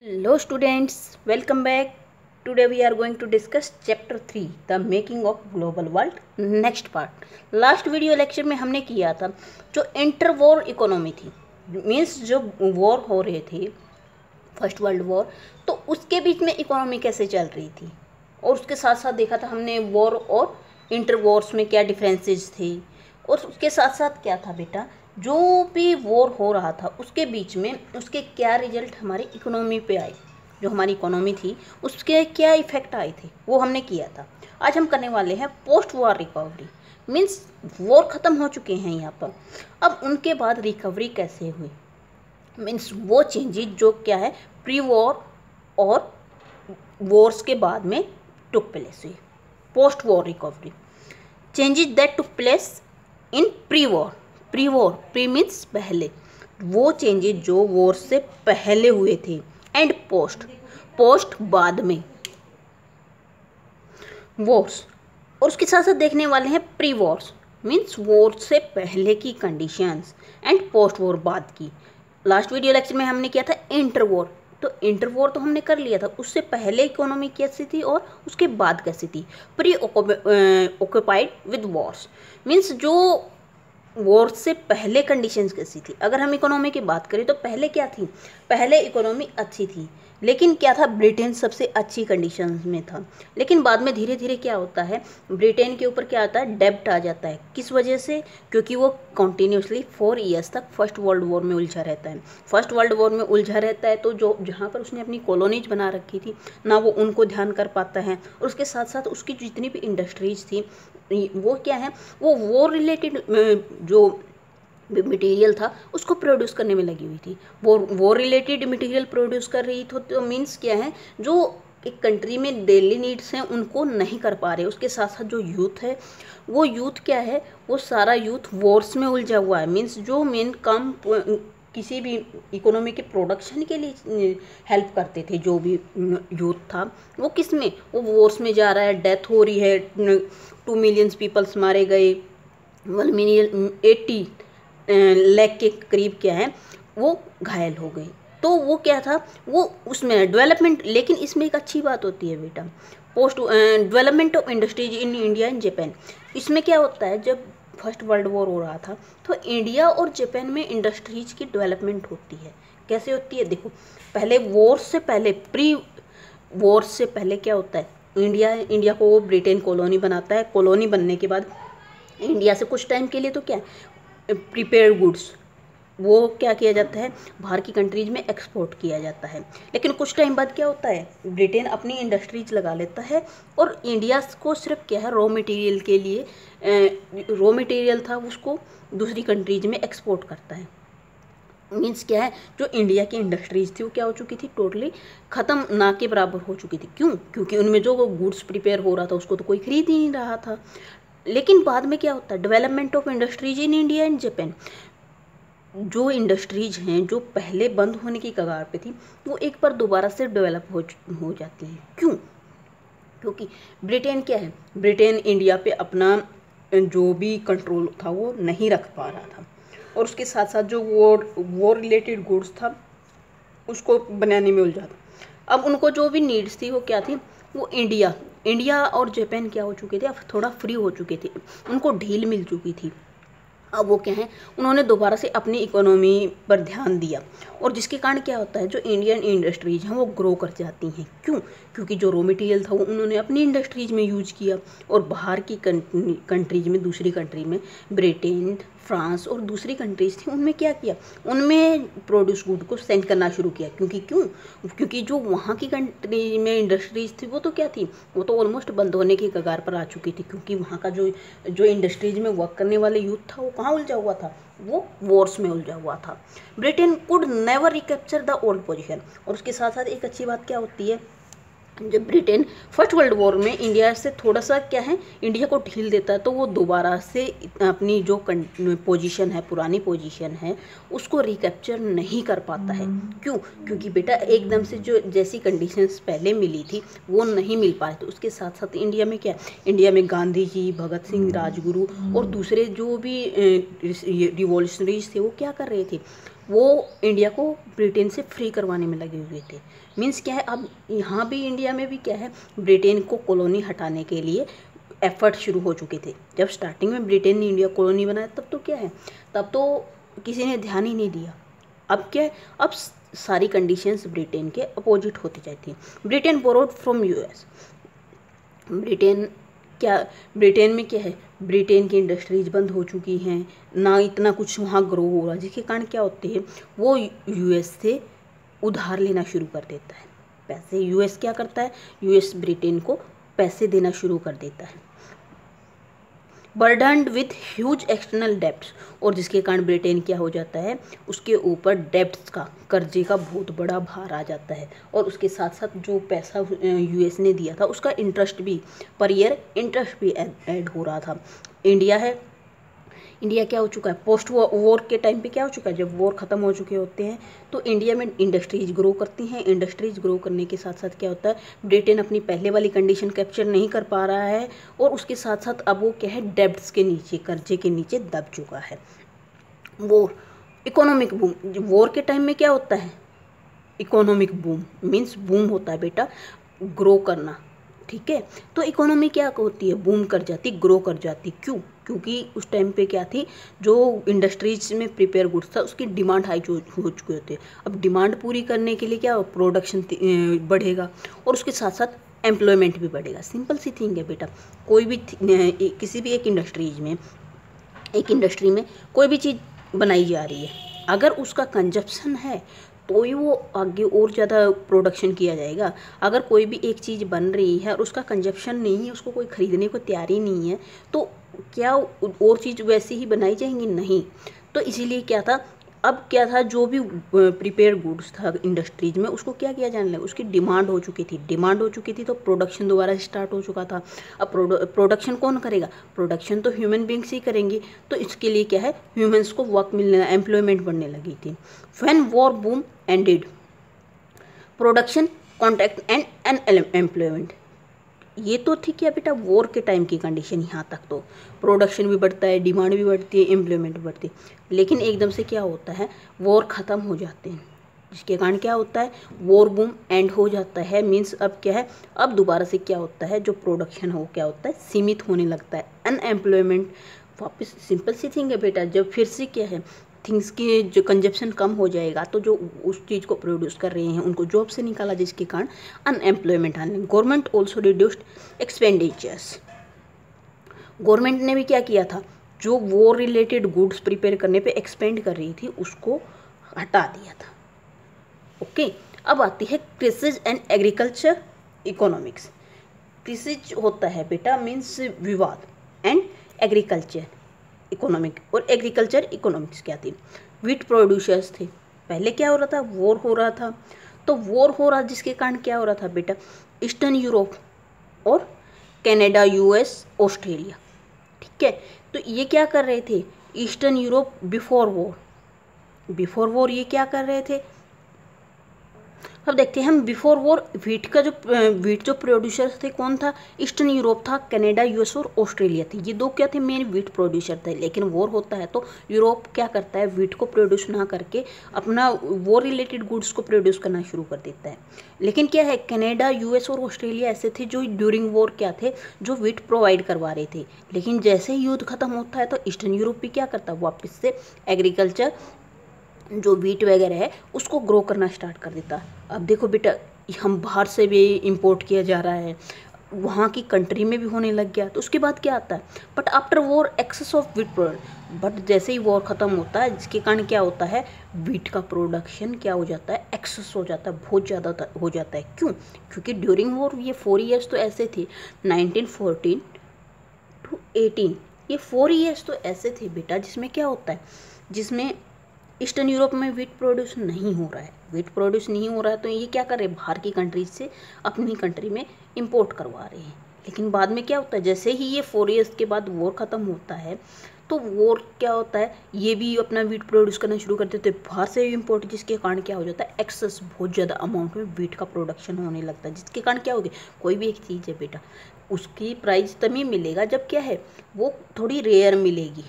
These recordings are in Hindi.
Hello students, welcome back. Today we are going to discuss chapter 3, the making of global world, next part. Last video lecture में हमने किया था जो इंटर वॉर इकोनॉमी थी, मीन्स जो वॉर हो रहे थे फर्स्ट वर्ल्ड वॉर, तो उसके बीच में इकोनॉमी कैसे चल रही थी, और उसके साथ साथ देखा था हमने वॉर और इंटर वॉर्स में क्या डिफरेंसेस थे, और उसके साथ साथ क्या था बेटा, जो भी वॉर हो रहा था उसके बीच में उसके क्या रिजल्ट हमारी इकोनॉमी पे आए, जो हमारी इकोनॉमी थी उसके क्या इफ़ेक्ट आए थे, वो हमने किया था। आज हम करने वाले हैं post war recovery, means war ख़त्म हो चुके हैं यहाँ पर, अब उनके बाद रिकवरी कैसे हुई, मीन्स वो चेंजेस जो क्या है प्री वॉर और वॉर्स के बाद में टुक प्लेस हुई। Post war recovery changes that took place in pre war, pre means पहले, वो चेंजेस जो वॉर से पहले हुए थे, एंड पोस्ट बाद में वॉर्स, और उसके साथ साथ देखने वाले हैं प्री वॉर्स मीन्स वॉर से पहले की कंडीशंस, एंड पोस्ट वॉर बाद की। लास्ट वीडियो लेक्चर में हमने किया था इंटर वॉर, तो इंटर वॉर तो हमने कर लिया था, उससे पहले इकोनॉमी कैसी थी और उसके बाद कैसी थी। Pre occupied with Wars means जो वॉर से पहले कंडीशंस कैसी थी। अगर हम इकोनॉमी की बात करें तो पहले क्या थी, पहले इकोनॉमी अच्छी थी, लेकिन क्या था, ब्रिटेन सबसे अच्छी कंडीशंस में था, लेकिन बाद में धीरे धीरे क्या होता है, ब्रिटेन के ऊपर क्या आता है, डेब्ट आ जाता है। किस वजह से, क्योंकि वो कंटिन्यूसली 4 ईयर्स तक फर्स्ट वर्ल्ड वॉर में उलझा रहता है। फर्स्ट वर्ल्ड वॉर में उलझा रहता है तो जो जहाँ पर उसने अपनी कॉलोनीज बना रखी थी ना, वो उनको ध्यान कर पाता है, और उसके साथ साथ उसकी जितनी भी इंडस्ट्रीज थी वो क्या है, वो वॉर रिलेटेड जो मटेरियल था उसको प्रोड्यूस करने में लगी हुई थी। वो रिलेटेड मटेरियल प्रोड्यूस कर रही थी, तो मीन्स क्या है, जो एक कंट्री में डेली नीड्स हैं उनको नहीं कर पा रहे। उसके साथ साथ जो यूथ है, वो यूथ क्या है, वो सारा यूथ वॉर्स में उलझा हुआ है। मीन्स जो मेन काम किसी भी इकोनॉमी के प्रोडक्शन के लिए हेल्प करते थे, जो भी यूथ था, वो किस में, वो वॉर्स में जा रहा है, डेथ हो रही है, 2 मिलियन पीपल्स मारे गए, 1 मिलियन 80 लाख के करीब क्या है वो घायल हो गए। तो वो क्या था, वो उसमें डेवलपमेंट, लेकिन इसमें एक अच्छी बात होती है बेटा, post development of industries in India and Japan. इसमें क्या होता है, जब फर्स्ट वर्ल्ड वॉर हो रहा था तो इंडिया और जापान में इंडस्ट्रीज की डेवलपमेंट होती है। कैसे होती है, देखो, पहले वॉर से पहले, प्री वॉर से पहले क्या होता है, इंडिया को वो ब्रिटेन कॉलोनी बनाता है। कॉलोनी बनने के बाद इंडिया से कुछ टाइम के लिए तो क्या, प्रिपेयर्ड गुड्स वो क्या किया जाता है, बाहर की कंट्रीज में एक्सपोर्ट किया जाता है। लेकिन कुछ टाइम बाद क्या होता है, ब्रिटेन अपनी इंडस्ट्रीज लगा लेता है, और इंडिया को सिर्फ क्या है, रॉ मटेरियल के लिए, रॉ मटेरियल था उसको दूसरी कंट्रीज में एक्सपोर्ट करता है। मीन्स क्या है, जो इंडिया की इंडस्ट्रीज थी वो क्या हो चुकी थी, टोटली ख़त्म, ना के बराबर हो चुकी थी। क्यों, क्योंकि उनमें जो गुड्स प्रिपेयर हो रहा था उसको तो कोई खरीद ही नहीं रहा था। लेकिन बाद में क्या होता है, development of industries in India and Japan, जो इंडस्ट्रीज हैं जो पहले बंद होने की कगार पे थी, वो एक बार दोबारा से डेवलप हो जाती हैं। क्यों, क्योंकि ब्रिटेन क्या है, ब्रिटेन इंडिया पे अपना जो भी कंट्रोल था वो नहीं रख पा रहा था, और उसके साथ साथ जो वॉर रिलेटेड गुड्स था उसको बनाने में उलझा था। अब उनको जो भी नीड्स थी वो क्या थी, वो इंडिया और जापान क्या हो चुके थे, अब थोड़ा फ्री हो चुके थे, उनको ढील मिल चुकी थी। अब वो क्या है, उन्होंने दोबारा से अपनी इकोनॉमी पर ध्यान दिया, और जिसके कारण क्या होता है, जो इंडियन इंडस्ट्रीज हैं वो ग्रो कर जाती हैं। क्यों, क्योंकि जो रॉ मटेरियल था वो उन्होंने अपनी इंडस्ट्रीज में यूज किया, और बाहर की कंट्रीज में, दूसरी कंट्री में, ब्रिटेन, फ्रांस और दूसरी कंट्रीज थी, उनमें क्या किया, उनमें प्रोड्यूस गुड को सेंड करना शुरू किया। क्योंकि जो वहाँ की कंट्री में इंडस्ट्रीज थी वो तो क्या थी, वो तो ऑलमोस्ट बंद होने की कगार पर आ चुकी थी, क्योंकि वहाँ का जो इंडस्ट्रीज में वर्क करने वाले यूथ था वो कहाँ उलझा हुआ था, वो वॉर्स में उलझा हुआ था। Britain could never recapture the old position, और उसके साथ साथ एक अच्छी बात क्या होती है, जब ब्रिटेन फर्स्ट वर्ल्ड वॉर में इंडिया से थोड़ा सा क्या है, इंडिया को ढील देता है, तो वो दोबारा से अपनी जो पोजीशन है, पुरानी पोजीशन है, उसको रिकैप्चर नहीं कर पाता है। क्यों, क्योंकि बेटा एकदम से जो जैसी कंडीशंस पहले मिली थी वो नहीं मिल पाए। तो उसके साथ साथ इंडिया में क्या, इंडिया में गांधी जी, भगत सिंह, राजगुरु और दूसरे जो भी रिवॉल्यूशनरीज थे वो क्या कर रहे थे, वो इंडिया को ब्रिटेन से फ्री करवाने में लगे हुए थे। मीन्स क्या है, अब यहाँ भी इंडिया में भी क्या है, ब्रिटेन को कॉलोनी हटाने के लिए एफर्ट शुरू हो चुके थे। जब स्टार्टिंग में ब्रिटेन ने इंडिया कॉलोनी बनाया तब तो क्या है, तब तो किसी ने ध्यान ही नहीं दिया। अब क्या है, अब सारी कंडीशंस ब्रिटेन के अपोजिट होती जाती हैं। Britain borrowed from US. Britain में क्या है, ब्रिटेन की इंडस्ट्रीज बंद हो चुकी हैं, ना इतना कुछ वहाँ ग्रो हो रहा, जिसके कारण क्या होते हैं, वो यूएस से उधार लेना शुरू कर देता है पैसे। यूएस क्या करता है, यूएस ब्रिटेन को पैसे देना शुरू कर देता है, बर्डन्ड विथ ह्यूज एक्सटर्नल डेब्ट्स, और जिसके कारण ब्रिटेन क्या हो जाता है, उसके ऊपर डेब्ट्स का, कर्जे का बहुत बड़ा भार आ जाता है। और उसके साथ साथ जो पैसा यूएस ने दिया था उसका इंटरेस्ट भी, पर ईयर इंटरेस्ट भी ऐड हो रहा था। इंडिया क्या हो चुका है, पोस्ट वॉर के टाइम पे क्या हो चुका है, जब वॉर ख़त्म हो चुके होते हैं तो इंडिया में इंडस्ट्रीज ग्रो करती हैं। इंडस्ट्रीज ग्रो करने के साथ साथ क्या होता है, ब्रिटेन अपनी पहले वाली कंडीशन कैप्चर नहीं कर पा रहा है, और उसके साथ साथ अब वो क्या है, डेब्ट्स के नीचे, कर्जे के नीचे दब चुका है। War, economic boom. वॉर के टाइम में क्या होता है, इकोनॉमिक बूम, मीन्स बूम होता है बेटा, ग्रो करना, ठीक है। तो इकोनॉमी क्या होती है, बूम कर जाती, ग्रो कर जाती। क्यों, क्योंकि उस टाइम पे क्या थी, जो इंडस्ट्रीज में प्रिपेयर गुड्स था उसकी डिमांड हाई हो चुके होते। अब डिमांड पूरी करने के लिए क्या, प्रोडक्शन बढ़ेगा, और उसके साथ साथ एम्प्लॉयमेंट भी बढ़ेगा। सिंपल सी थिंग है बेटा, कोई भी किसी भी एक इंडस्ट्री में कोई भी चीज़ बनाई जा रही है, अगर उसका कंजप्शन है तो ही वो आगे और ज़्यादा प्रोडक्शन किया जाएगा। अगर कोई भी एक चीज़ बन रही है और उसका कंजप्शन नहीं है, उसको कोई ख़रीदने को तैयार ही नहीं है, तो क्या और चीज़ वैसी ही बनाई जाएंगी, नहीं। तो इसीलिए क्या था, अब क्या था, जो भी प्रिपेयर गुड्स था इंडस्ट्रीज में उसको क्या किया जाने लगा, उसकी डिमांड हो चुकी थी तो प्रोडक्शन दोबारा स्टार्ट हो चुका था। अब प्रोडक्शन कौन करेगा, प्रोडक्शन तो ह्यूमन बींग्स ही करेंगे। तो इसके लिए क्या है, ह्यूमंस को वर्क मिलने, एम्प्लॉयमेंट बढ़ने लगी थी। When war boom ended, production, contract and unemployment. ये तो ठीक है बेटा, वॉर के टाइम की कंडीशन। यहाँ तक तो प्रोडक्शन भी बढ़ता है, डिमांड भी बढ़ती है, एम्प्लॉयमेंट बढ़ती है। लेकिन एकदम से क्या होता है, वॉर ख़त्म हो जाते हैं, जिसके कारण क्या होता है, वॉर बूम एंड हो जाता है। मीन्स अब क्या है, अब दोबारा से क्या होता है, जो प्रोडक्शन हो क्या होता है, सीमित होने लगता है, अनएम्प्लॉयमेंट वापस। सिंपल सी थिंग है बेटा, जब फिर से क्या है, थिंग्स की जो कंजप्शन कम हो जाएगा तो जो उस चीज़ को प्रोड्यूस कर रहे हैं उनको जॉब से निकाला, जिसके कारण अनएम्प्लॉयमेंट आने। Government also reduced expenditures. Government ने भी क्या किया था, जो वॉर रिलेटेड गुड्स प्रिपेयर करने पे एक्सपेंड कर रही थी उसको हटा दिया था। ओके, अब आती है crisis and agriculture economics. Crisis होता है बेटा, मीन्स विवाद, एंड एग्रीकल्चर इकोनॉमिक, और एग्रीकल्चर इकोनॉमिक्स क्या थी, व्हीट प्रोड्यूसर्स थे। पहले क्या हो रहा था, वॉर हो रहा था, तो वॉर हो रहा, जिसके कारण क्या हो रहा था बेटा, ईस्टर्न यूरोप और कनाडा, यूएस, ऑस्ट्रेलिया, ठीक है। तो ये क्या कर रहे थे, ईस्टर्न यूरोप बिफोर वॉर ये क्या कर रहे थे। अब देखते हैं हम बिफोर वॉर व्हीट जो प्रोड्यूसर्स थे कौन था, ईस्टर्न यूरोप था, कनाडा, यूएस और ऑस्ट्रेलिया थी। ये दो क्या थे, मेन व्हीट प्रोड्यूसर थे। लेकिन वॉर होता है तो यूरोप क्या करता है, व्हीट को प्रोड्यूस ना करके अपना वॉर रिलेटेड गुड्स को प्रोड्यूस करना शुरू कर देता है। लेकिन क्या है, कनाडा, यूएस और ऑस्ट्रेलिया ऐसे थे जो ड्यूरिंग वॉर क्या थे, जो व्हीट प्रोवाइड करवा रहे थे। लेकिन जैसे ही युद्ध खत्म होता है तो ईस्टर्न यूरोप भी क्या करता है, वापस से एग्रीकल्चर जो व्हीट वगैरह है उसको ग्रो करना स्टार्ट कर देता। अब देखो बेटा, हम बाहर से भी इंपोर्ट किया जा रहा है, वहाँ की कंट्री में भी होने लग गया, तो उसके बाद क्या आता है, but after war access of wheat product. But जैसे ही वॉर ख़त्म होता है, जिसके कारण क्या होता है, व्हीट का प्रोडक्शन क्या हो जाता है, एक्सेस हो जाता है, बहुत ज़्यादा हो जाता है। क्यों, क्योंकि ड्यूरिंग वॉर ये 4 ईयर्स तो ऐसे थे, 1914 to 18, ये 4 ईयर्स तो ऐसे थे बेटा जिसमें क्या होता है, जिसमें ईस्टर्न यूरोप में व्हीट प्रोड्यूस नहीं हो रहा है। तो ये क्या कर रहे हैं, बाहर की कंट्रीज से अपनी कंट्री में इंपोर्ट करवा रहे हैं। लेकिन बाद में क्या होता है, जैसे ही ये 4 ईयर्स के बाद वॉर ख़त्म होता है तो वॉर क्या होता है, ये भी अपना व्हीट प्रोड्यूस करना शुरू कर देते हैं बाहर से इंपोर्ट, जिसके कारण क्या हो जाता है, एक्सेस बहुत ज़्यादा अमाउंट में व्हीट का प्रोडक्शन होने लगता है। जिसके कारण क्या होगी, कोई भी एक चीज़ है बेटा, उसकी प्राइस तभी मिलेगा जब क्या है, वो थोड़ी रेयर मिलेगी,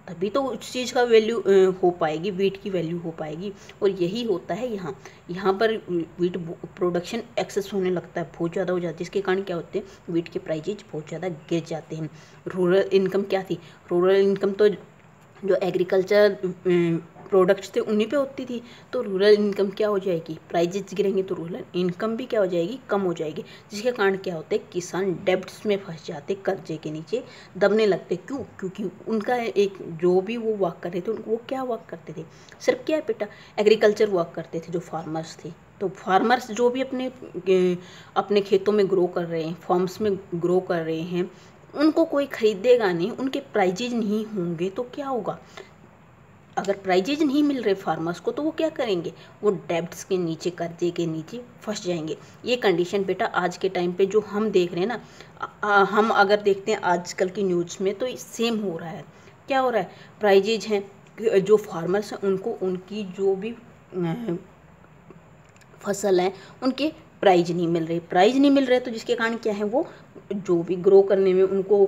तभी तो उस चीज़ का वैल्यू हो पाएगी, वीट की वैल्यू हो पाएगी। और यही होता है यहाँ पर वीट प्रोडक्शन एक्सेस होने लगता है, बहुत ज़्यादा हो जाता है, जिसके कारण क्या होते हैं, वीट के प्राइजेज बहुत ज़्यादा गिर जाते हैं। रूरल इनकम क्या थी, रूरल इनकम तो जो एग्रीकल्चर प्रोडक्ट्स थे उन्हीं पे होती थी, तो रूरल इनकम क्या हो जाएगी, प्राइजेस गिरेंगे तो रूरल इनकम भी क्या हो जाएगी, कम हो जाएगी, जिसके कारण क्या होते हैं, किसान डेब्ट्स में फंस जाते, कर्जे के नीचे दबने लगते। क्यों? क्योंकि उनका एक जो भी वो वर्क कर रहे थे, वो क्या वर्क करते थे, सिर्फ क्या है बेटा, एग्रीकल्चर वर्क करते थे जो फार्मर्स थे। तो फार्मर्स जो भी अपने खेतों में ग्रो कर रहे हैं, फार्म्स में ग्रो कर रहे हैं, उनको कोई खरीदेगा नहीं, उनके प्राइजेज नहीं होंगे तो क्या होगा, अगर प्राइजेज नहीं मिल रहे फार्मर्स को तो वो क्या करेंगे, वो डेब्ट्स के नीचे, कर्जे के नीचे फंस जाएंगे। ये कंडीशन बेटा आज के टाइम पे जो हम देख रहे हैं ना, हम अगर देखते हैं आजकल की न्यूज़ में तो सेम हो रहा है। क्या हो रहा है, प्राइजेज हैं, जो फार्मर्स हैं उनको उनकी जो भी फसल है उनके प्राइज नहीं मिल रहे, तो जिसके कारण क्या है, वो जो भी ग्रो करने में उनको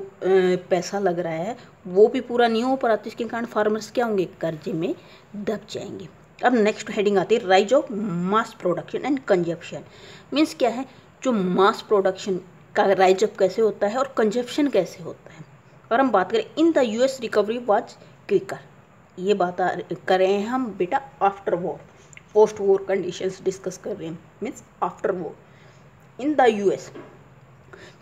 पैसा लग रहा है वो भी पूरा नहीं हो पा रहा, तो इसके कारण फार्मर्स क्या होंगे, कर्जे में दब जाएंगे। अब नेक्स्ट हेडिंग आती है rise of mass production and consumption. Means क्या है, जो मास प्रोडक्शन का राइज अप कैसे होता है और कंजप्शन कैसे होता है। और हम बात करें in the US recovery was quicker, ये बात कर रहे हैं हम बेटा after war, post war conditions discuss कर रहे हैं, means after war. In the US,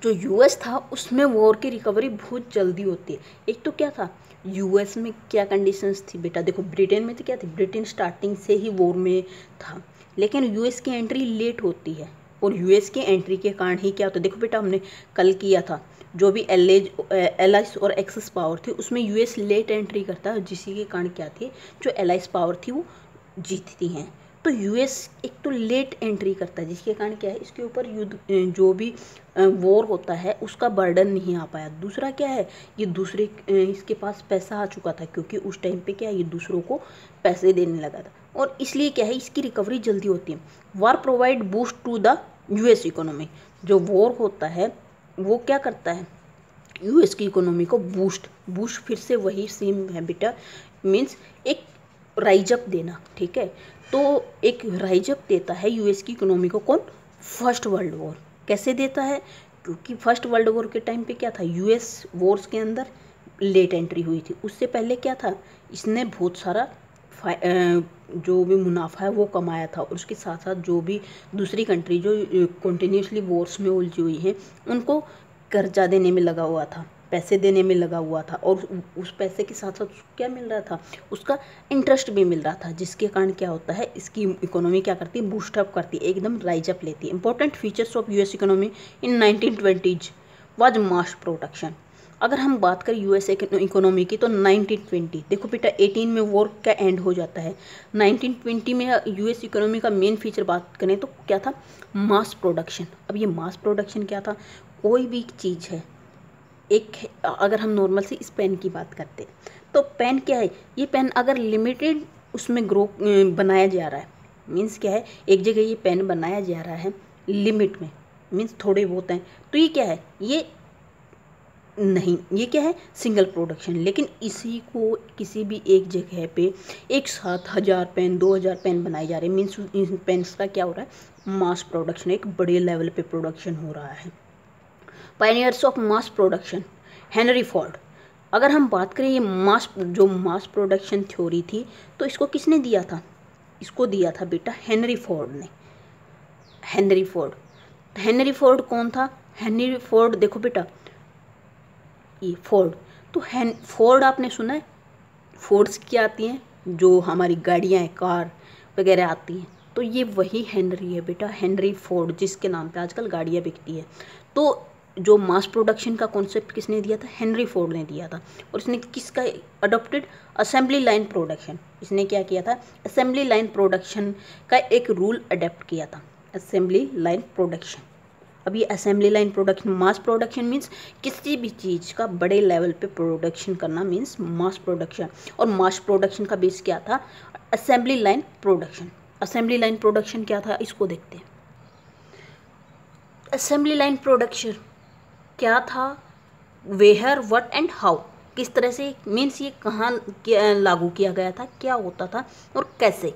जो यूएस था उसमें वॉर की रिकवरी बहुत जल्दी होती है। एक तो क्या था, यूएस में क्या कंडीशंस थी बेटा, देखो ब्रिटेन में तो क्या थी, ब्रिटेन स्टार्टिंग से ही वॉर में था, लेकिन यूएस की एंट्री लेट होती है, और यूएस की एंट्री के कारण ही क्या होता है, देखो बेटा हमने कल किया था, जो भी एलाइज और एक्सेस पावर थी उसमें यूएस लेट एंट्री करता है, जिसी के कारण क्या थी, जो एलाइज पावर थी वो जीतती हैं। तो यूएस एक तो लेट एंट्री करता है, जिसके कारण क्या है, इसके ऊपर युद्ध जो भी वॉर होता है उसका बर्डन नहीं आ पाया। दूसरा क्या है, ये दूसरे इसके पास पैसा आ चुका था, क्योंकि उस टाइम पे क्या है, ये दूसरों को पैसे देने लगा था, और इसलिए क्या है, इसकी रिकवरी जल्दी होती है। War provide boost to the US economy, जो वॉर होता है वो क्या करता है, यूएस की इकोनॉमी को बूस्ट फिर से वही सेम है बेटा, मीन्स एक राइजअप देना, ठीक है। तो एक राइजअप देता है यूएस की इकोनॉमी को कौन, फर्स्ट वर्ल्ड वॉर। कैसे देता है, क्योंकि फर्स्ट वर्ल्ड वॉर के टाइम पे क्या था, यूएस वॉर्स के अंदर लेट एंट्री हुई थी, उससे पहले क्या था, इसने बहुत सारा जो भी मुनाफा है वो कमाया था, और उसके साथ साथ जो भी दूसरी कंट्री जो कंटिन्यूसली वॉर्स में उलझी हुई है उनको कर्जा देने में लगा हुआ था, पैसे देने में लगा हुआ था, और उस पैसे के साथ साथ क्या मिल रहा था, उसका इंटरेस्ट भी मिल रहा था, जिसके कारण क्या होता है, इसकी इकोनॉमी क्या करती है, बूस्टअप करती है, एकदम राइज अप लेती है। Important features of US economy in 1920s was mass production. अगर हम बात करें यूएस इकोनॉमी की तो 1920, देखो बेटा 18 में वॉर का एंड हो जाता है, 1920 में यूएस इकोनॉमी का मेन फीचर बात करें तो क्या था, मास प्रोडक्शन। अब ये मास प्रोडक्शन क्या था, कोई भी चीज़ है, एक अगर हम नॉर्मल से इस पेन की बात करते हैं तो पेन क्या है, ये पेन अगर लिमिटेड उसमें ग्रो बनाया जा रहा है, मीन्स क्या है, एक जगह ये पेन बनाया जा रहा है लिमिट में, मीन्स थोड़े बहुत हैं, तो ये क्या है, ये नहीं, ये क्या है, सिंगल प्रोडक्शन। लेकिन इसी को किसी भी एक जगह पे एक साथ 1000 पेन 2000 पेन बनाए जा रहे हैं, मीन्स इन पेन्स का क्या हो रहा है, मास प्रोडक्शन, एक बड़े लेवल पे प्रोडक्शन हो रहा है। Pioneers of mass production, Henry Ford. अगर हम बात करें ये मास प्रोडक्शन थ्योरी थी तो इसको किसने दिया था, इसको दिया था बेटा हेनरी फोर्ड ने। हेनरी फोर्ड कौन था, हेनरी फोर्ड देखो बेटा, ये फोर्ड, तो फोर्ड आपने सुना है, फोर्ड्स क्या आती हैं, जो हमारी गाड़ियाँ हैं, कार वगैरह आती हैं, तो ये वही हेनरी है बेटा, हेनरी फोर्ड, जिसके नाम पे आजकल गाड़ियाँ बिकती है। तो जो मास प्रोडक्शन का कॉन्सेप्ट किसने दिया था, हेनरी फोर्ड ने दिया था, और इसने किसका अडॉप्टेड, असेंबली लाइन प्रोडक्शन। इसने क्या किया था, असेंबली लाइन प्रोडक्शन का एक रूल अडेप्ट किया था, असेंबली लाइन प्रोडक्शन। अब ये assembly line production, mass production means किसी भी चीज़ का बड़े लेवल पे प्रोडक्शन करना मीन्स मास प्रोडक्शन, और मास प्रोडक्शन का बेस क्या था, assembly line production. Assembly line production क्या था, इसको देखते हैं। असेंबली लाइन प्रोडक्शन क्या था, वेयर, व्हाट एंड हाउ, किस तरह से, मीन्स ये कहाँ लागू किया गया था, क्या होता था और कैसे।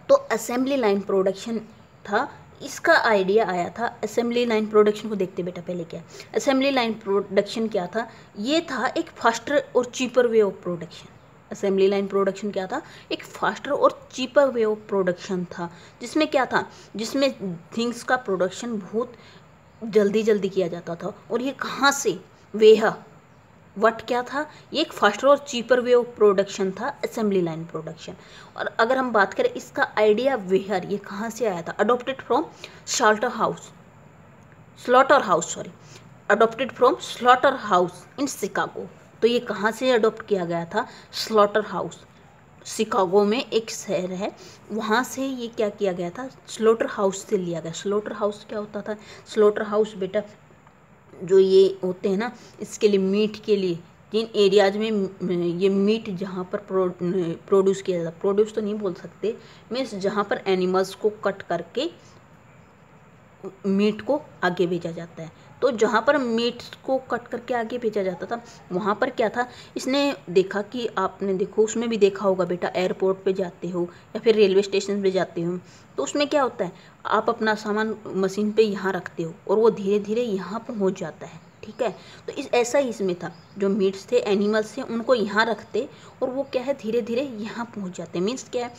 तो असेंबली लाइन प्रोडक्शन था, इसका आइडिया आया था। असेंबली लाइन प्रोडक्शन को देखते बेटा पहले क्या, असेंबली लाइन प्रोडक्शन क्या था, ये था एक फास्टर और cheaper way of production. Assembly line production क्या था, एक फास्टर और चीपर वे ऑफ प्रोडक्शन था, जिसमें क्या था, जिसमें थिंग्स का प्रोडक्शन बहुत जल्दी जल्दी किया जाता था। और ये कहाँ से, वेहा वट क्या था, ये एक फास्टर और चीपर वे ऑफ प्रोडक्शन था, असेंबली लाइन प्रोडक्शन। और अगर हम बात करें इसका आइडिया वेयर, ये कहाँ से आया था, adopted from slaughter house adopted from slaughter house in Chicago. तो ये कहाँ से अडोप्ट किया गया था, स्लॉटर हाउस, शिकागो में एक शहर है, वहाँ से ये क्या किया गया था, स्लॉटर हाउस से लिया गया। स्लॉटर हाउस क्या होता था, स्लॉटर हाउस बेटा जो ये होते हैं ना, इसके लिए मीट के लिए, जिन एरियाज में ये मीट जहाँ पर प्रोड्यूस किया जाता, प्रोड्यूस तो नहीं बोल सकते, मीन्स जहाँ पर एनिमल्स को कट करके मीट को आगे भेजा जाता है। तो जहाँ पर मीट को कट करके आगे भेजा जाता था, वहाँ पर क्या था, इसने देखा कि, आपने देखो उसमें भी देखा होगा बेटा, एयरपोर्ट पे जाते हो या फिर रेलवे स्टेशन पे जाते हो, तो उसमें क्या होता है, आप अपना सामान मशीन पे यहाँ रखते हो और वो धीरे धीरे यहाँ पहुँच जाता है, ठीक है। तो ऐसा ही इसमें था, जो मीट्स थे, एनिमल्स थे, उनको यहाँ रखते और वो क्या है, धीरे धीरे यहाँ पहुँच जाते। मीन्स क्या है,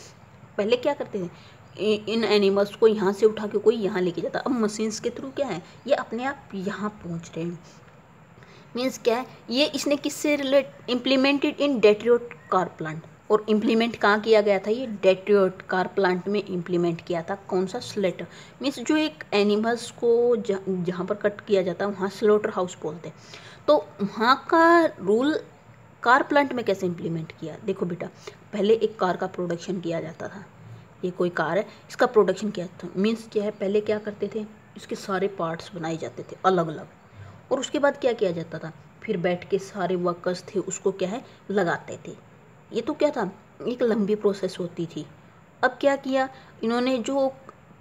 पहले क्या करते थे, इन एनिमल्स को यहाँ से उठा के कोई यहाँ लेके जाता, अब मशीन्स के थ्रू क्या है, ये अपने आप यहाँ पहुँच रहे हैं। मीन्स क्या है, ये इसने किससे इम्प्लीमेंटेड इन डेट्रियोट कार प्लांट, और इम्प्लीमेंट कहाँ किया गया था, ये डेट्रियोट कार प्लांट में इम्प्लीमेंट किया था। कौन सा, स्लेटर, मीन्स जो एक एनिमल्स को जहाँ पर कट किया जाता है वहाँ स्लॉटर हाउस बोलते हैं। तो वहाँ का रूल कार प्लांट में कैसे इम्प्लीमेंट किया, देखो बेटा, पहले एक कार का प्रोडक्शन किया जाता था, ये कोई कार है, इसका प्रोडक्शन किया था, मीन्स क्या है, पहले क्या करते थे, इसके सारे पार्ट्स बनाए जाते थे अलग अलग, और उसके बाद क्या किया जाता था, फिर बैठ के सारे वर्कर्स थे उसको क्या है, लगाते थे। ये तो क्या था, एक लंबी प्रोसेस होती थी। अब क्या किया इन्होंने, जो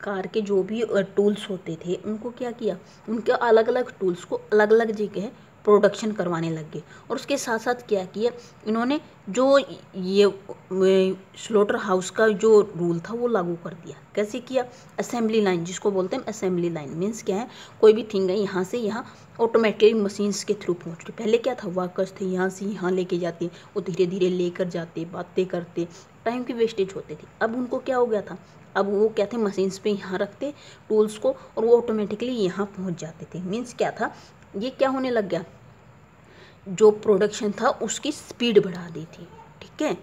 कार के जो भी टूल्स होते थे उनको क्या किया, उनके अलग अलग टूल्स को अलग अलग जगह प्रोडक्शन करवाने लग गए। और उसके साथ साथ क्या किया इन्होंने, जो ये स्लॉटर हाउस का जो रूल था वो लागू कर दिया। कैसे किया, असेंबली लाइन, जिसको बोलते हैं असेंबली लाइन, मीन्स क्या है, कोई भी थिंग है यहाँ से यहाँ ऑटोमेटिक मशीन्स के थ्रू पहुँच रही। पहले क्या था, वर्कर्स थे यहाँ से यहाँ लेके जाते, वो धीरे धीरे लेकर जाते, बातें करते, टाइम की वेस्टेज होती थी। अब उनको क्या हो गया था, अब वो क्या थे, मशीन्स पे यहाँ रखते टूल्स को और वो ऑटोमेटिकली यहाँ पहुँच जाते थे। मीन्स क्या था, ये क्या होने लग गया, जो प्रोडक्शन था उसकी स्पीड बढ़ा दी थी, ठीक है।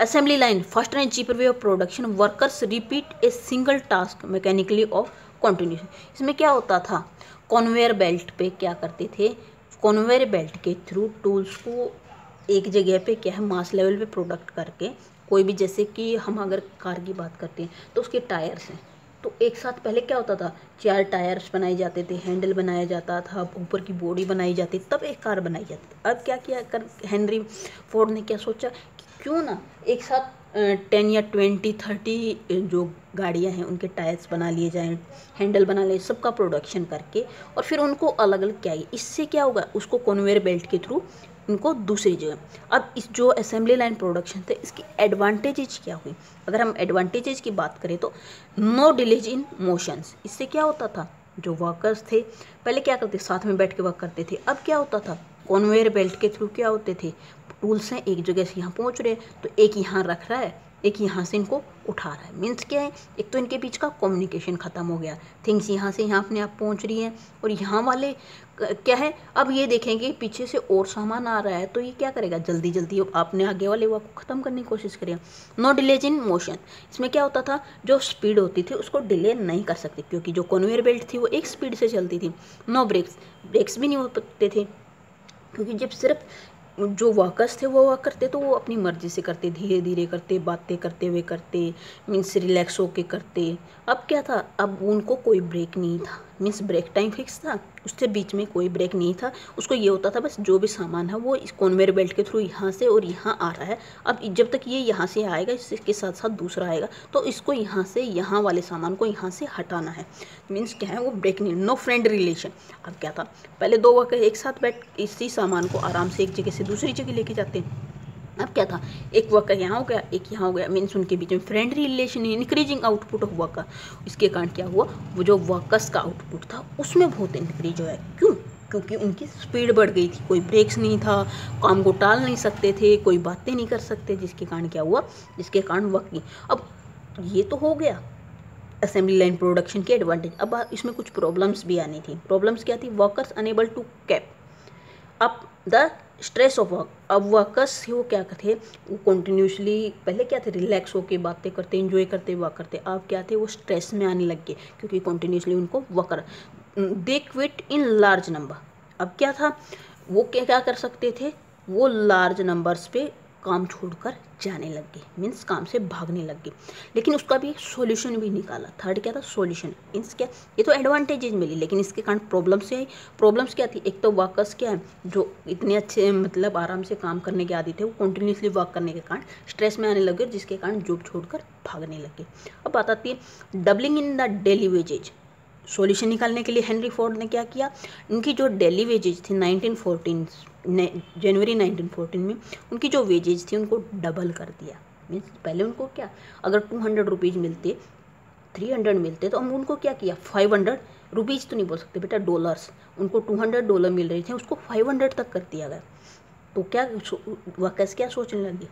Assembly line, faster and cheaper way of production, workers repeat a single task mechanically of continuation. इसमें क्या होता था, कन्वेयर बेल्ट पे क्या करते थे, कन्वेयर बेल्ट के थ्रू टूल्स को एक जगह पे क्या है, मास लेवल पे प्रोडक्ट करके, कोई भी, जैसे कि हम अगर कार की बात करते हैं तो उसके टायर्स हैं, तो एक साथ पहले क्या होता था, 4 टायर्स बनाए जाते थे, हैंडल बनाया जाता था, ऊपर की बॉडी बनाई जाती, तब एक कार बनाई जाती थी। अब क्या किया हेनरी फोर्ड ने क्या सोचा कि क्यों ना एक साथ 10 या 20 30 जो गाड़ियां हैं उनके टायर्स बना लिए जाएं, हैंडल बना लिए, सबका प्रोडक्शन करके और फिर उनको अलग अलग क्या है, इससे क्या होगा, उसको कन्वेयर बेल्ट के थ्रू इनको दूसरी जगह। अब इस जो असेंबली लाइन प्रोडक्शन थे, इसकी एडवांटेजेज क्या हुई, अगर हम एडवांटेजेज की बात करें तो नो डिलेज इन मोशंस। इससे क्या होता था, जो वर्कर्स थे पहले क्या करते, साथ में बैठ के वर्क करते थे, अब क्या होता था, कन्वेयर बेल्ट के थ्रू क्या होते थे, टूल्स हैं एक जगह से यहाँ पहुँच रहे हैं, तो एक यहाँ रख रहा है, एक यहाँ से इनको उठा रहा है। मीन्स क्या है, एक तो इनके बीच का कम्युनिकेशन ख़त्म हो गया, थिंग्स यहाँ से यहाँ अपने आप पहुँच रही हैं, और यहाँ वाले क्या है, अब ये देखेंगे पीछे से और सामान आ रहा है, तो ये क्या करेगा, जल्दी जल्दी अपने आगे वाले वर्क को ख़त्म करने की कोशिश करेगा। नो डिलेज इन मोशन, इसमें क्या होता था, जो स्पीड होती थी उसको डिले नहीं कर सकती, क्योंकि जो कन्वेयर बेल्ट थी वो एक स्पीड से चलती थी। नो ब्रेक्स भी नहीं हो सकते थे, क्योंकि जब सिर्फ जो वर्कर्स थे वो वर्क करते तो वो अपनी मर्जी से करते, धीरे धीरे करते, बातें करते हुए करते, मीन्स रिलैक्स होके करते। अब क्या था, अब उनको कोई ब्रेक नहीं था, मीन्स ब्रेक टाइम फिक्स था, उससे बीच में कोई ब्रेक नहीं था। उसको ये होता था बस जो भी सामान है वो इस कन्वेयर बेल्ट के थ्रू यहाँ से और यहाँ आ रहा है। अब जब तक ये यहाँ से आएगा इसके साथ साथ दूसरा आएगा, तो इसको यहाँ से यहाँ वाले सामान को यहाँ से हटाना है। मीन्स क्या है, वो ब्रेक नहीं, नो फ्रेंड रिलेशन। अब क्या था, पहले दो वर्कर एक साथ बैठ इसी सामान को आराम से एक जगह से दूसरी जगह लेके जाते हैं। अब क्या था, एक वर्कर यहाँ हो गया, एक यहाँ हो गया, मीन्स उनके बीच में फ्रेंड रिलेशन, इंक्रीजिंग आउटपुट हुआ का। इसके कारण क्या हुआ, वो जो वर्कर्स का आउटपुट था उसमें बहुत इंक्रीज हुआ है। क्यों? क्योंकि उनकी स्पीड बढ़ गई थी, कोई ब्रेक्स नहीं था, काम को टाल नहीं सकते थे, कोई बातें नहीं कर सकते, जिसके कारण क्या हुआ, जिसके कारण वर्क। अब ये तो हो गया असेंबली लाइन प्रोडक्शन के एडवांटेज। अब इसमें कुछ प्रॉब्लम्स भी आनी थी। प्रॉब्लम्स क्या थी, वर्कर्स अनेबल टू कैप अब द स्ट्रेस ऑफ वर्क। अब वर्कर्स वो क्या थे, वो कंटिन्यूसली पहले क्या थे, रिलैक्स होकर बातें करते, एंजॉय करते, वर्क करते। अब क्या थे, वो स्ट्रेस में आने लग गए क्योंकि कंटिन्यूसली उनको worker they quit in large number. अब क्या था, वो क्या कर सकते थे, वो लार्ज नंबर्स पे काम छोड़कर जाने लग गए, मीन्स काम से भागने लग गए। लेकिन उसका भी एक सॉल्यूशन भी निकाला। थर्ड क्या था, सॉल्यूशन। मीन्स क्या, ये तो एडवांटेजेस मिली, लेकिन इसके कारण प्रॉब्लम्स आई। प्रॉब्लम्स क्या थी, एक तो वर्कर्स क्या है जो इतने अच्छे मतलब आराम से काम करने के आदी थे, वो कंटिन्यूसली वर्क करने के कारण स्ट्रेस में आने लगे, जिसके कारण जॉब छोड़कर भागने लगे। अब बात आती है doubling in the daily wages. Solution निकालने के लिए हेनरी फोर्ड ने क्या किया, इनकी जो डेली वेजेज थी 1914 जनवरी 1914 में उनकी जो वेजेज थी उनको डबल कर दिया। मीन्स पहले उनको क्या, अगर 200 रुपीज़ मिलते, 300 मिलते, तो हम उनको क्या किया, 500 रुपीज़ तो नहीं बोल सकते बेटा, डॉलर्स, उनको $200 मिल रहे थे, उसको 500 तक कर दिया गया। तो क्या वर्कर्स क्या सोचने लगे,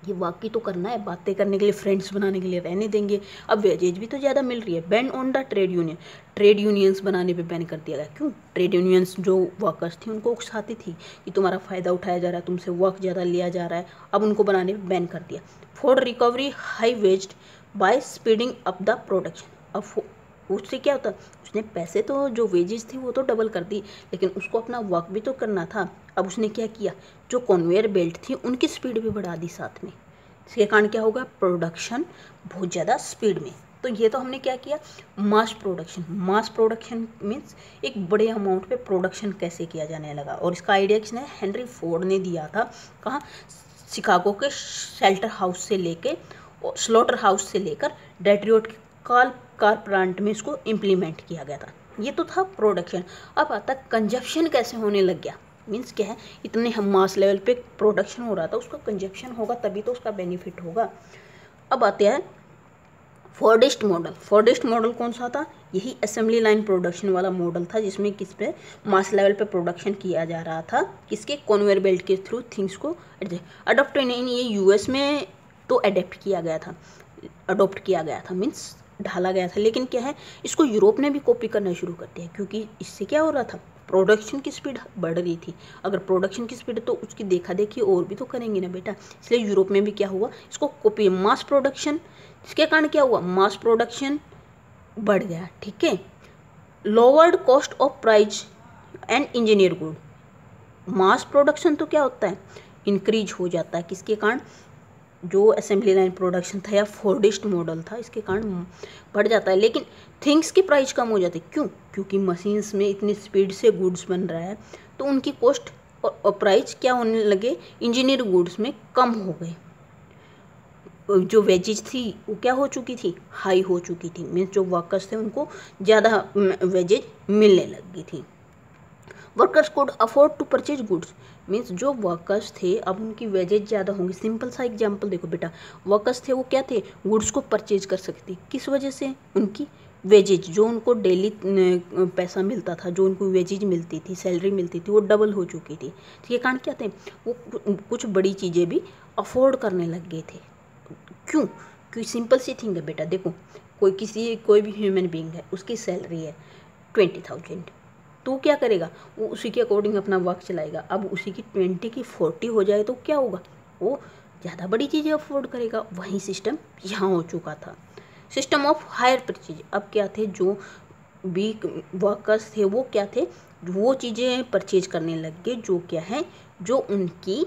ये वाकई तो करना है, बातें करने के लिए, फ्रेंड्स बनाने के लिए रहने देंगे। अब वेजेज भी तो ज़्यादा मिल रही है। Ban on the trade union, trade unions बनाने पे बैन कर दिया गया। क्यों? ट्रेड यूनियंस जो वर्कर्स थी उनको उकसाती थी कि तुम्हारा फ़ायदा उठाया जा रहा है, तुमसे वर्क ज़्यादा लिया जा रहा है। अब उनको बनाने पे बैन कर दिया। For recovery high waged by speeding up the production. अब उससे क्या होता, उसने पैसे तो जो वेजेस थी वो तो डबल कर दी, लेकिन उसको अपना वर्क भी तो करना था। अब उसने क्या किया, जो कन्वेयर बेल्ट थी उनकी स्पीड भी बढ़ा दी साथ में। इसके कारण क्या होगा, प्रोडक्शन बहुत ज़्यादा स्पीड में। तो ये तो हमने क्या किया, mass production. Mass production means एक बड़े अमाउंट पे प्रोडक्शन कैसे किया जाने लगा, और इसका आइडिया किसने, हेनरी फोर्ड ने दिया था। कहाँ, शिकागो के शेल्टर हाउस से लेके, स्लॉटर हाउस से लेकर डेट्रॉयट के कार प्लांट में इसको इम्प्लीमेंट किया गया था। ये तो था प्रोडक्शन। अब आता कंजप्शन कैसे होने लग गया। मीन्स क्या है, इतने हम मास लेवल पे प्रोडक्शन हो रहा था, उसका कंजप्शन होगा तभी तो उसका बेनिफिट होगा। अब आते हैं फोर्डिस्ट मॉडल। फोर्डिस्ट मॉडल कौन सा था, यही असेंबली लाइन प्रोडक्शन वाला मॉडल था, जिसमें किस पे मास लेवल पे प्रोडक्शन किया जा रहा था, किसके, कन्वेयर बेल्ट के थ्रू थिंग्स को अडोप्ट इन ये यूएस में तो अडेप्ट किया गया था, अडोप्ट किया गया था, मीन्स ढाला गया था। लेकिन क्या है, इसको यूरोप ने भी कॉपी करना शुरू कर दिया, क्योंकि इससे क्या हो रहा था, प्रोडक्शन की स्पीड बढ़ रही थी। अगर प्रोडक्शन की स्पीड तो उसकी देखा देखी और भी तो करेंगे ना बेटा, इसलिए यूरोप में भी क्या हुआ, इसको कॉपी, मास प्रोडक्शन। इसके कारण क्या हुआ, मास प्रोडक्शन बढ़ गया। ठीक है, lowered cost of price and engineer good. Mass production तो क्या होता है, इंक्रीज हो जाता है, किसके कारण, जो असेंबली लाइन प्रोडक्शन था या फोर्डिस्ट मॉडल था, इसके कारण बढ़ जाता है। लेकिन थिंग्स की प्राइस कम हो जाती है। क्यों? क्योंकि मशीन्स में इतनी स्पीड से गुड्स बन रहा है, तो उनकी कॉस्ट और प्राइस क्या होने लगे, इंजीनियर गुड्स में कम हो गए। जो वेजेज थी वो क्या हो चुकी थी, हाई हो चुकी थी। मीन्स जो वर्कर्स थे उनको ज़्यादा वेजेज मिलने लग गई थी। Workers could afford to purchase goods. Means जो वर्कर्स थे अब उनकी वेजेज ज़्यादा होंगी। सिंपल सा एग्जांपल देखो बेटा, वर्कर्स थे वो क्या थे, गुड्स को परचेज कर सकते। किस वजह से, उनकी वेजेज, जो उनको डेली पैसा मिलता था, जो उनको वेजेज मिलती थी, सैलरी मिलती थी, वो डबल हो चुकी थी। ये कारण क्या थे, वो कुछ बड़ी चीज़ें भी अफोर्ड करने लग गए थे। क्यों? क्योंकि सिंपल सी थिंग है बेटा, देखो कोई भी ह्यूमन बीइंग है, उसकी सैलरी है 20,000, तो क्या करेगा, वो उसी के अकॉर्डिंग अपना वर्क चलाएगा। अब उसी की 20 की 40 हो जाए तो क्या होगा, वो ज़्यादा बड़ी चीज़ें अफोर्ड करेगा। वही सिस्टम यहाँ हो चुका था, सिस्टम ऑफ हायर परचेज। अब क्या थे, जो भी वर्कर्स थे वो क्या थे, वो चीज़ें परचेज करने लग गए जो क्या है, जो उनकी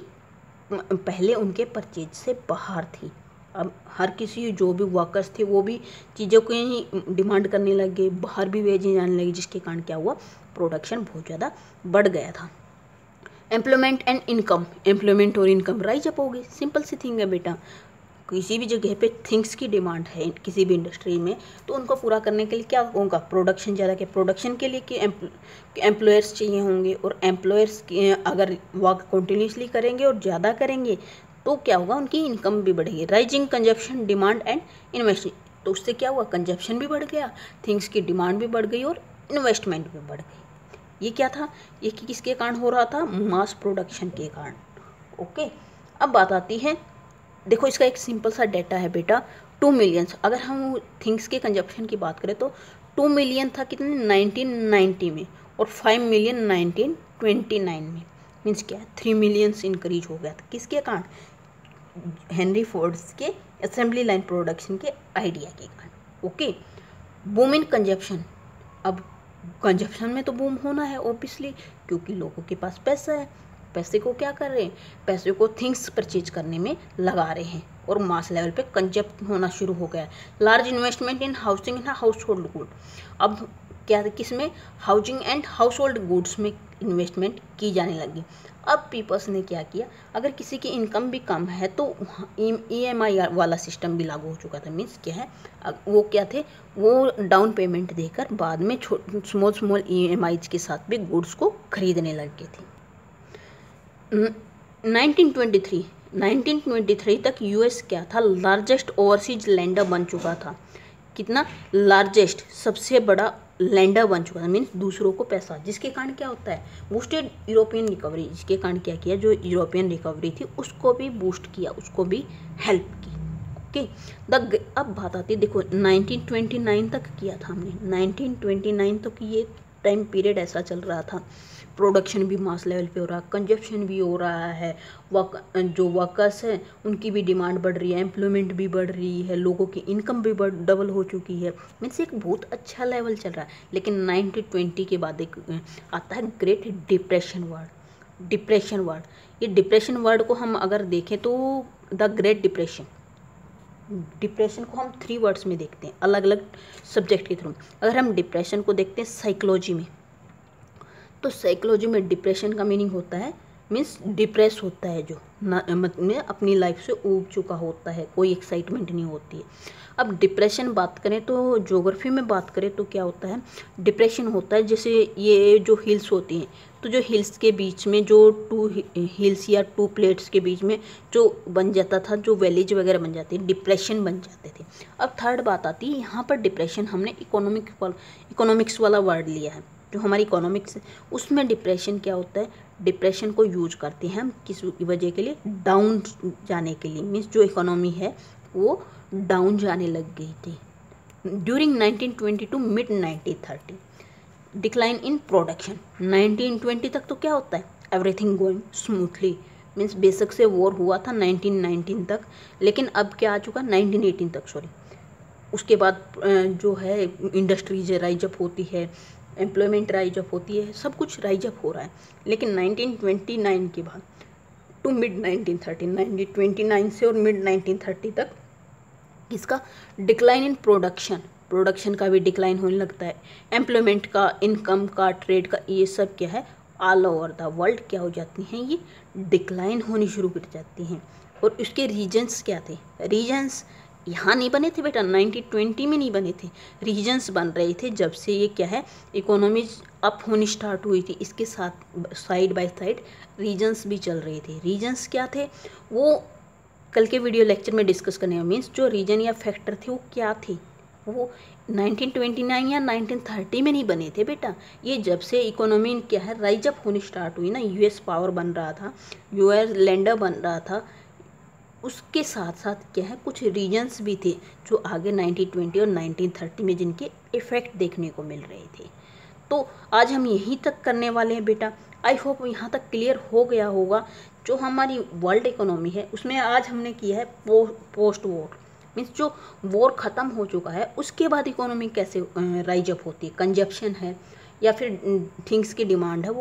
पहले उनके परचेज से बाहर थी। अब हर किसी जो भी वर्कर्स थे वो भी चीज़ों को ही डिमांड करने लगे, बाहर भी भेजे जाने लगे, जिसके कारण क्या हुआ, प्रोडक्शन बहुत ज़्यादा बढ़ गया था। एम्प्लॉयमेंट एंड इनकम, एम्प्लॉयमेंट और इनकम राइज अप हो गई। सिंपल सी थिंग है बेटा, किसी भी जगह पे थिंग्स की डिमांड है किसी भी इंडस्ट्री में, तो उनको पूरा करने के लिए क्या होगा, प्रोडक्शन ज़्यादा के प्रोडक्शन के लिए कि एम्प्लॉयर्स चाहिए होंगे, और एम्प्लॉयर्स अगर वर्क कंटिन्यूसली करेंगे और ज़्यादा करेंगे तो क्या होगा, उनकी इनकम भी बढ़ेगी। Rising consumption demand and investment, तो उससे क्या हुआ, कंजप्शन भी बढ़ गया, थिंग्स की डिमांड भी बढ़ गई और इन्वेस्टमेंट भी बढ़ गई। ये क्या था, ये किसके कारण हो रहा था, मास प्रोडक्शन के कारण। ओके, अब बात आती है, देखो इसका एक सिंपल सा डेटा है बेटा, 2 मिलियंस। अगर हम थिंग्स के कंजप्शन की बात करें तो 2 मिलियन था कितने, 1990 में, और 5 मिलियन 1929 में। मीन्स क्या है, 3 मिलियंस इंक्रीज हो गया था। किसके कारण, हेनरी फोर्ड्स के असेंबली लाइन प्रोडक्शन के आइडिया के कारण। ओके, बूम इन कंजप्शन, अब कंजप्शन में तो बूम होना है ऑब्वियसली, क्योंकि लोगों के पास पैसा है। पैसे को क्या कर रहे हैं, पैसे को थिंग्स परचेज करने में लगा रहे हैं, और मास लेवल पे कंजप्ट होना शुरू हो गया है। Large investment in housing and house hold good, अब क्या किस में, housing and house hold goods में इन्वेस्टमेंट की जाने लगी। अब पीपल्स ने क्या किया, अगर किसी की इनकम भी कम है तो EMI वाला सिस्टम भी लागू हो चुका था। मीन्स क्या है, वो क्या थे, वो डाउन पेमेंट देकर बाद में स्मॉल EMIs के साथ भी गुड्स को खरीदने लग गए थे। 1923 तक US क्या था, लार्जेस्ट ओवरसीज लैंडर बन चुका था। कितना, लार्जेस्ट, सबसे बड़ा लैंडर बन चुका था। मीन्स दूसरों को पैसा, जिसके कारण क्या होता है, बूस्टेड यूरोपियन रिकवरी, जिसके कारण क्या किया, जो यूरोपियन रिकवरी थी उसको भी बूस्ट किया, उसको भी हेल्प की। ओके, अब बात आती है, देखो 1929 तक किया था हमने, 1929 तक ये टाइम पीरियड ऐसा चल रहा था, प्रोडक्शन भी मास लेवल पे हो रहा है, कंजप्शन भी हो रहा है, जो वर्कर्स हैं उनकी भी डिमांड बढ़ रही है, एम्प्लॉयमेंट भी बढ़ रही है, लोगों की इनकम भी डबल हो चुकी है। मीन्स एक बहुत अच्छा लेवल चल रहा है। लेकिन 1920 के बाद एक आता है great depression word. Depression word, ये डिप्रेशन वर्ड को हम अगर देखें तो द ग्रेट डिप्रेशन, डिप्रेशन को हम 3 वर्ड्स में देखते हैं अलग अलग सब्जेक्ट के थ्रू। अगर हम डिप्रेशन को देखते हैं साइकोलॉजी में, तो साइकोलॉजी में डिप्रेशन का मीनिंग होता है, मीन्स डिप्रेस होता है, जो मतलब अपनी लाइफ से ऊब चुका होता है, कोई एक्साइटमेंट नहीं होती है। अब डिप्रेशन बात करें तो ज्योग्राफी में बात करें तो क्या होता है, डिप्रेशन होता है जैसे ये जो हिल्स होती हैं, तो जो हिल्स के बीच में जो 2 हिल्स या 2 प्लेट्स के बीच में जो बन जाता था, जो वैलीज वगैरह बन जाती है, डिप्रेशन बन जाते थे। अब थर्ड बात आती है, यहाँ पर डिप्रेशन हमने इकोनॉमिक्स वाला वर्ड लिया है, जो हमारी इकोनॉमिक्स है उसमें डिप्रेशन क्या होता है, डिप्रेशन को यूज करते हैं हम किस वजह के लिए, डाउन जाने के लिए। मीन्स जो इकोनॉमी है वो डाउन जाने लग गई थी। During 1920 to mid 1930 decline in production. 1920 तक तो क्या होता है, एवरीथिंग गोइंग स्मूथली, मीन्स बेशक से वॉर हुआ था 1919 तक, लेकिन अब क्या आ चुका, 1918 तक सॉरी। उसके बाद जो है इंडस्ट्रीज राइज अप होती है, एम्प्लॉयमेंट राइज अप होती है, सब कुछ राइज अप हो रहा है। लेकिन 1929 के बाद टू मिड 1930, 1929 से और मिड 1930 तक इसका डिक्लाइन इन प्रोडक्शन का भी डिक्लाइन होने लगता है, एम्प्लॉयमेंट का, इनकम का, ट्रेड का, ये सब क्या है ऑल ओवर द वर्ल्ड क्या हो जाती हैं, ये डिक्लाइन होनी शुरू कर जाती हैं। और उसके रीजन्स क्या थे, रीजन्स यहाँ नहीं बने थे बेटा, 1920 में नहीं बने थे, रीजन्स बन रहे थे जब से ये क्या है इकोनॉमीज अप होनी स्टार्ट हुई थी, इसके साथ साइड बाय साइड रीजन्स भी चल रहे थे। रीजन्स क्या थे वो कल के वीडियो लेक्चर में डिस्कस करने हैं। मीन्स जो रीजन या फैक्टर थे वो क्या थे, वो 1929 या 1930 में नहीं बने थे बेटा, ये जब से इकोनॉमी क्या है राइज अप होनी स्टार्ट हुई ना, US पावर बन रहा था, US लैंडर बन रहा था, उसके साथ साथ क्या है कुछ रीजन्स भी थे जो आगे 1920 और 1930 में जिनके इफ़ेक्ट देखने को मिल रहे थे। तो आज हम यहीं तक करने वाले हैं बेटा। आई होप यहाँ तक क्लियर हो गया होगा। जो हमारी वर्ल्ड इकोनॉमी है उसमें आज हमने किया है पोस्ट वॉर, मीन्स जो वॉर ख़त्म हो चुका है उसके बाद इकोनॉमी कैसे राइज अप होती है, कंजप्शन है या फिर थिंग्स की डिमांड है वो